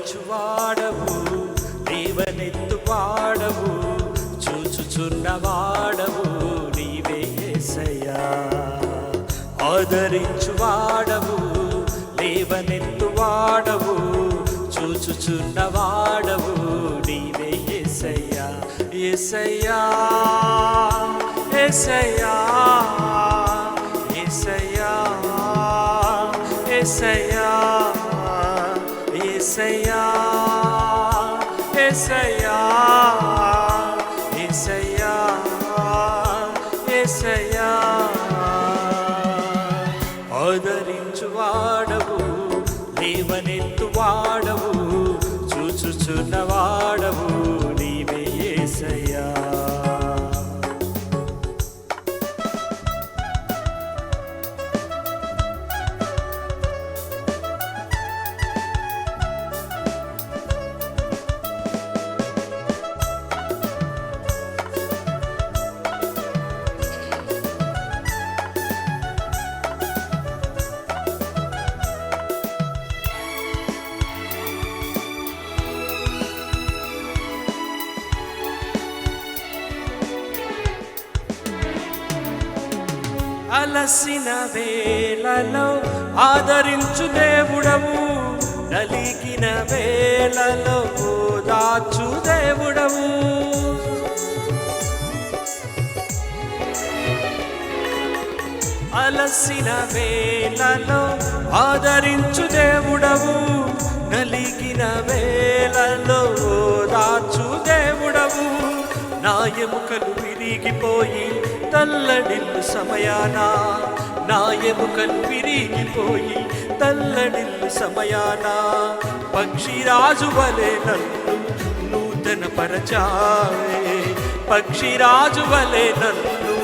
ఆదరించు వాడవు, లేవనెత్తు వాడవు, చూచుచున్న వాడవు నీవే యేసయ్యా. ఆదరించు వాడవు, లేవనెత్తు వాడవు, చూచుచున్న వాడవు నీవే యేసయ్యా. యేసయ్యా యేసయ్యా యేసయ్యా యేసయ్యా యేసయ్యా యేసయ్యా యేసయ్యా యేసయ్యా. ఆదరించు వాడవు, లేవనెత్తు వాడవు, చూచుచున్న వాడవు నీవే యేసయ్యా. అలసిన వేళలో ఆదరించు దేవుడవు, నలిగిన వేళలో ఓదార్చు దేవుడవు. అలసిన వేళలో ఆదరించు దేవుడవు, నలిగిన వేళలో ఓదార్చు దేవుడవు. నా ఎముకలు విరిగిపోయి తల్లడిల్లు సమయాన, నా ఎముకలు విరిగిపోయి తల్లడిల్లు సమయాన, పక్షిరాజు వలె నన్ను నూతన పరచావే, పక్షిరాజు వలె నన్ను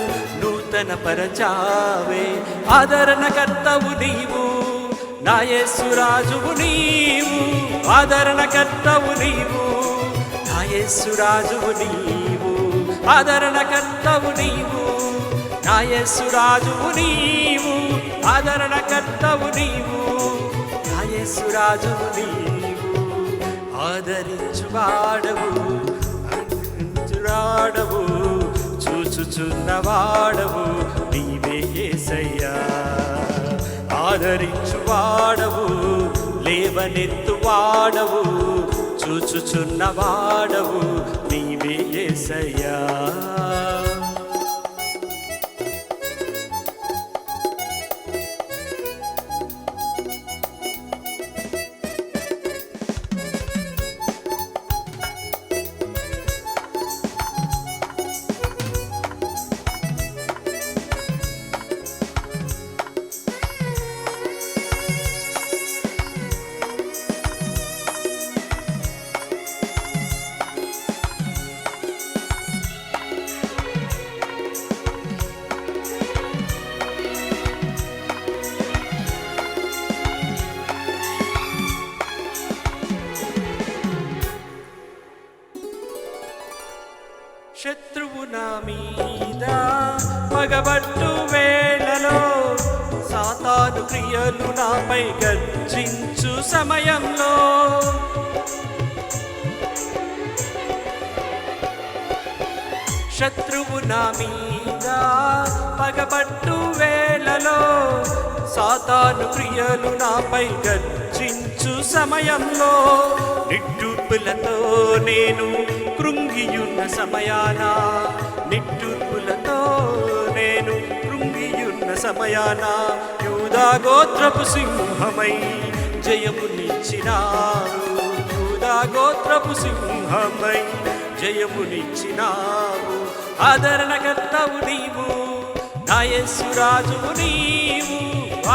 నూతన పరచావే. ఆదరణకర్తవు నీవు, నా యేసురాజువు నీవు, ఆదరణకర్తవు నీవు, నా యేసురాజువు నీవు, ఆదరణకర్తవు నీవు, నా యేసురాజువు నీవు, ఆదరణకర్తవు నీవు, నా యేసురాజువు నీవు. ఆదరించు వాడవు, అందించువాడవు, చూచుచున్న వాడవు నీవే యేసయ్యా. ఆదరించు వాడవు, లేవనెత్తు వాడవు, చూచుచున్న వాడవు నీవే యేసయ్యా. శత్రువు నా మీద పగబట్టు వేళలో, సాతాను క్రియలు నాపై గర్జించు సమయంలో, శత్రువు నా మీద పగబట్టు వేళలో, సాతాను క్రియలు నాపై గర్జించు సమయంలో, నిట్టూర్పులతో నేను కృంగియున్న సమయాన, నిట్టూర్పులతో నేను కృంగియున్న సమయాన, యూదా గోత్రపు సింహమై జయమునిచ్చినావు, యూదా గోత్రపు సింహమై జయమునిచ్చినావు. ఆదరణకర్తవు నీవు, నా యేసురాజువు నీవు,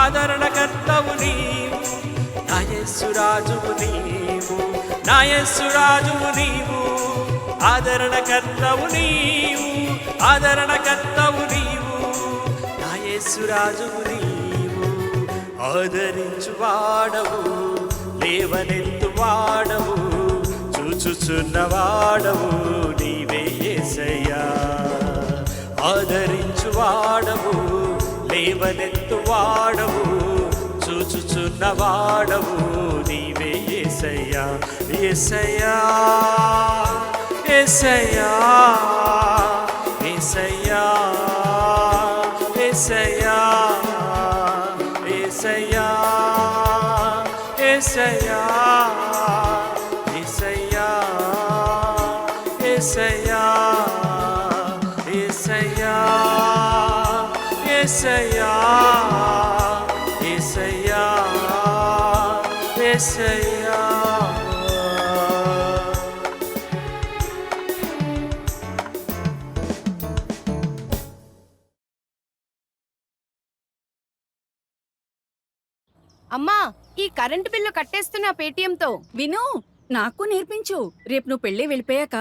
ఆదరణకర్తవు నీవు, నా యేసురాజువు నీవు, నా యేసురాజువు నీవు, ఆదరణకర్తవు నీవు, ఆదరణకర్తవు నీవు, నా యేసురాజువు నీవు. ఆదరించు వాడవు, లేవనెత్తు వాడవు, చూచుచున్న వాడవు నీవే యేసయ్యా. ఆదరించు వాడవు, లేవనెత్తు వాడవు, చూచుచున్న వాడవు నీవే యేసయ్యా. యేసయ్యా యేసయ్యా యేసయ్యా యేసయ్యా యేసయ్యా యేసయ్యా యేసయ్యా యేసయ్యా యేసయ్యా యేసయ్యా యేసయ్యా యేసయ్యా యేసయ్యా. అమ్మా, ఈ కరెంటు బిల్లు కట్టేస్తున్నా పేటీఎంతో. విను, నాకు నేర్పించు. రేపు నువ్వు పెళ్ళి వెళ్ళిపోయాక